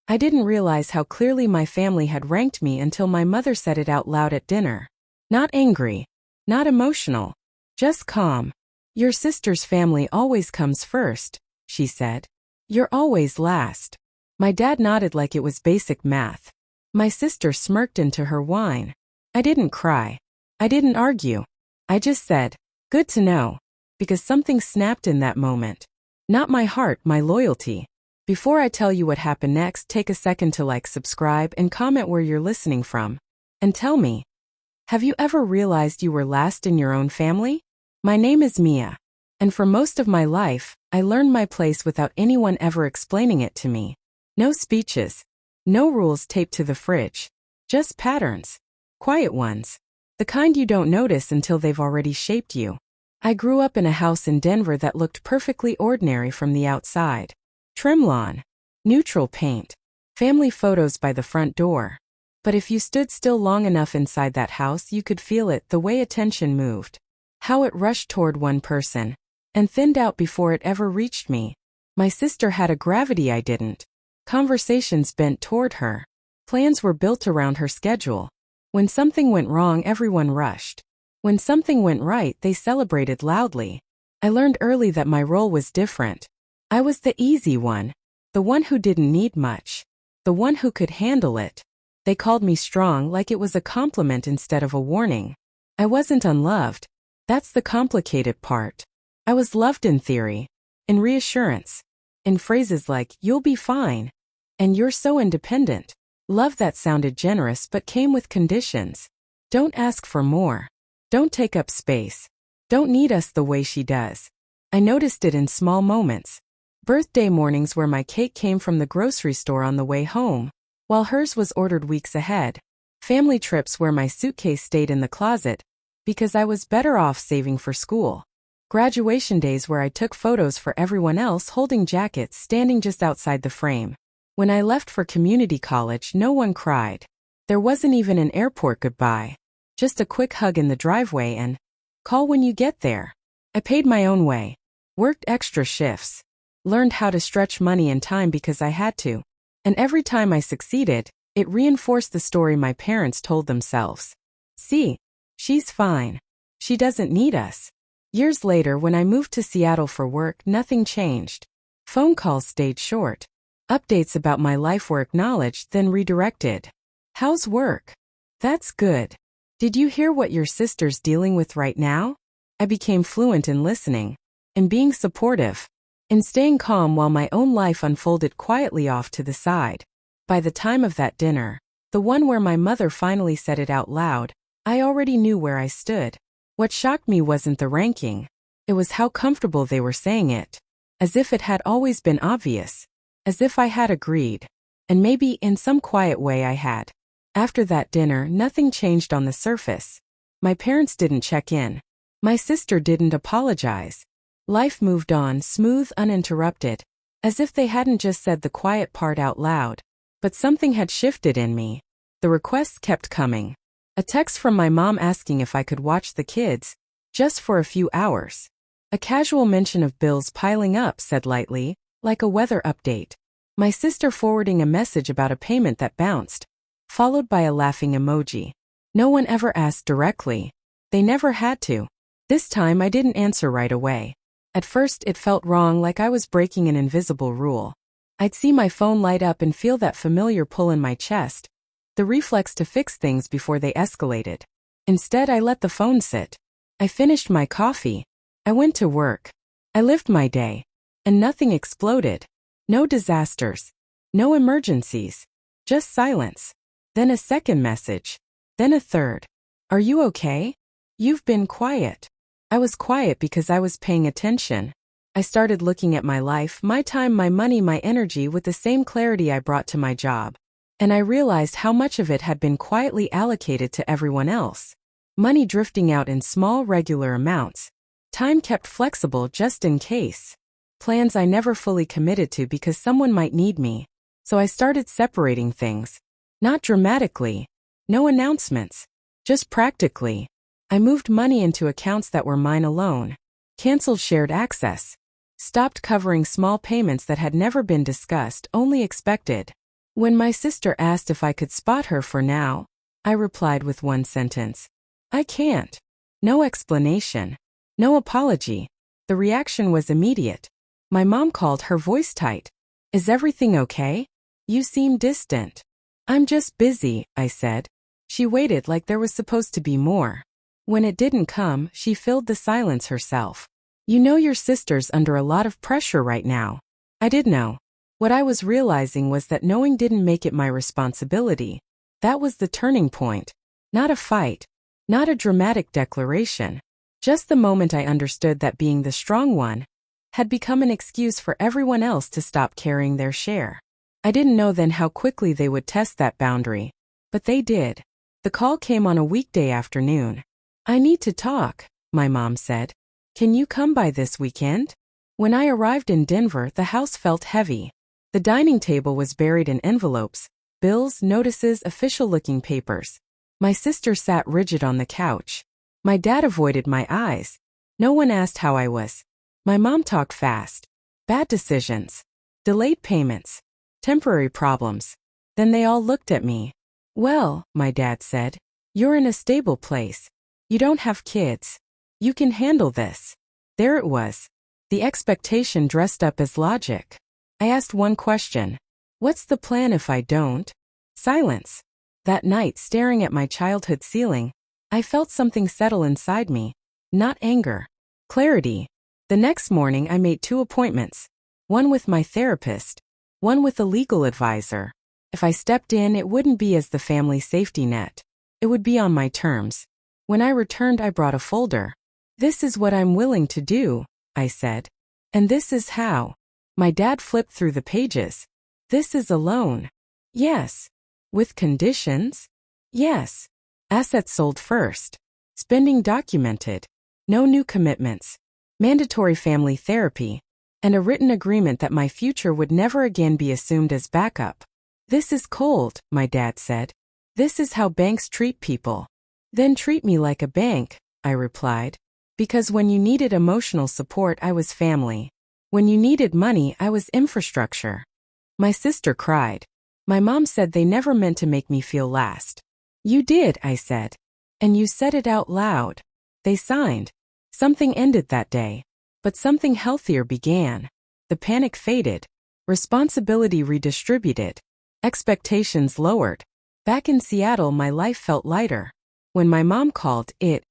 I didn't realize how clearly my family had ranked me until my mother said it out loud at dinner. Not angry. Not emotional. Just calm. "Your sister's family always comes first," she said. "You're always last." My dad nodded like it was basic math. My sister smirked into her wine. I didn't cry. I didn't argue. I just said, "Good to know." Because something snapped in that moment. Not my heart, my loyalty. Before I tell you what happened next, take a second to like, subscribe, and comment where you're listening from. And tell me, have you ever realized you were last in your own family? My name is Mia. And for most of my life, I learned my place without anyone ever explaining it to me. No speeches. No rules taped to the fridge. Just patterns. Quiet ones. The kind you don't notice until they've already shaped you. I grew up in a house in Denver that looked perfectly ordinary from the outside. Trim lawn. Neutral paint. Family photos by the front door. But if you stood still long enough inside that house, you could feel it, the way attention moved. How it rushed toward one person. And thinned out before it ever reached me. My sister had a gravity I didn't. Conversations bent toward her. Plans were built around her schedule. When something went wrong, everyone rushed. When something went right, they celebrated loudly. I learned early that my role was different. I was the easy one. The one who didn't need much. The one who could handle it. They called me strong like it was a compliment instead of a warning. I wasn't unloved. That's the complicated part. I was loved in theory. In reassurance. In phrases like, "You'll be fine." And "You're so independent." Love that sounded generous but came with conditions. Don't ask for more. Don't take up space. Don't need us the way she does. I noticed it in small moments. Birthday mornings where my cake came from the grocery store on the way home, while hers was ordered weeks ahead. Family trips where my suitcase stayed in the closet, because I was better off saving for school. Graduation days where I took photos for everyone else holding jackets standing just outside the frame. When I left for community college, no one cried. There wasn't even an airport goodbye. Just a quick hug in the driveway and, "Call when you get there." I paid my own way. Worked extra shifts. Learned how to stretch money and time because I had to. And every time I succeeded, it reinforced the story my parents told themselves. "See, she's fine. She doesn't need us." Years later, when I moved to Seattle for work, nothing changed. Phone calls stayed short. Updates about my life were acknowledged, then redirected. "How's work?" "That's good." "Did you hear what your sister's dealing with right now?" I became fluent in listening. In being supportive. In staying calm while my own life unfolded quietly off to the side. By the time of that dinner, the one where my mother finally said it out loud, I already knew where I stood. What shocked me wasn't the ranking. It was how comfortable they were saying it. As if it had always been obvious. As if I had agreed. And maybe in some quiet way I had. After that dinner, nothing changed on the surface. My parents didn't check in. My sister didn't apologize. Life moved on, smooth, uninterrupted. As if they hadn't just said the quiet part out loud. But something had shifted in me. The requests kept coming. A text from my mom asking if I could watch the kids, just for a few hours. A casual mention of bills piling up, said lightly, like a weather update. My sister forwarding a message about a payment that bounced, followed by a laughing emoji. No one ever asked directly. They never had to. This time I didn't answer right away. At first it felt wrong, like I was breaking an invisible rule. I'd see my phone light up and feel that familiar pull in my chest. The reflex to fix things before they escalated. Instead, I let the phone sit. I finished my coffee. I went to work. I lived my day. And nothing exploded. No disasters. No emergencies. Just silence. Then a second message. Then a third. "Are you okay? You've been quiet." I was quiet because I was paying attention. I started looking at my life, my time, my money, my energy with the same clarity I brought to my job. And I realized how much of it had been quietly allocated to everyone else. Money drifting out in small, regular amounts. Time kept flexible just in case. Plans I never fully committed to because someone might need me. So I started separating things. Not dramatically. No announcements. Just practically. I moved money into accounts that were mine alone. Canceled shared access. Stopped covering small payments that had never been discussed, only expected. When my sister asked if I could spot her for now, I replied with one sentence. I can't. No explanation. No apology. The reaction was immediate. My mom called, her voice tight. Is everything okay? You seem distant. I'm just busy, I said. She waited like there was supposed to be more. When it didn't come, she filled the silence herself. You know your sister's under a lot of pressure right now. I did know. What I was realizing was that knowing didn't make it my responsibility. That was the turning point. Not a fight. Not a dramatic declaration. Just the moment I understood that being the strong one had become an excuse for everyone else to stop carrying their share. I didn't know then how quickly they would test that boundary, but they did. The call came on a weekday afternoon. I need to talk, my mom said. Can you come by this weekend? When I arrived in Denver, the house felt heavy. The dining table was buried in envelopes, bills, notices, official-looking papers. My sister sat rigid on the couch. My dad avoided my eyes. No one asked how I was. My mom talked fast. Bad decisions. Delayed payments. Temporary problems. Then they all looked at me. Well, my dad said, you're in a stable place. You don't have kids. You can handle this. There it was. The expectation dressed up as logic. I asked one question. What's the plan if I don't? Silence. That night, staring at my childhood ceiling, I felt something settle inside me. Not anger. Clarity. The next morning I made 2 appointments. One with my therapist. One with a legal advisor. If I stepped in, it wouldn't be as the family safety net. It would be on my terms. When I returned, I brought a folder. This is what I'm willing to do, I said. And this is how. My dad flipped through the pages. This is a loan. Yes. With conditions? Yes. Assets sold first. Spending documented. No new commitments. Mandatory family therapy. And a written agreement that my future would never again be assumed as backup. This is cold, my dad said. This is how banks treat people. Then treat me like a bank, I replied. Because when you needed emotional support, I was family. When you needed money, I was infrastructure. My sister cried. My mom said they never meant to make me feel last. You did, I said. And you said it out loud. They signed. Something ended that day. But something healthier began. The panic faded. Responsibility redistributed. Expectations lowered. Back in Seattle, my life felt lighter. When my mom called, it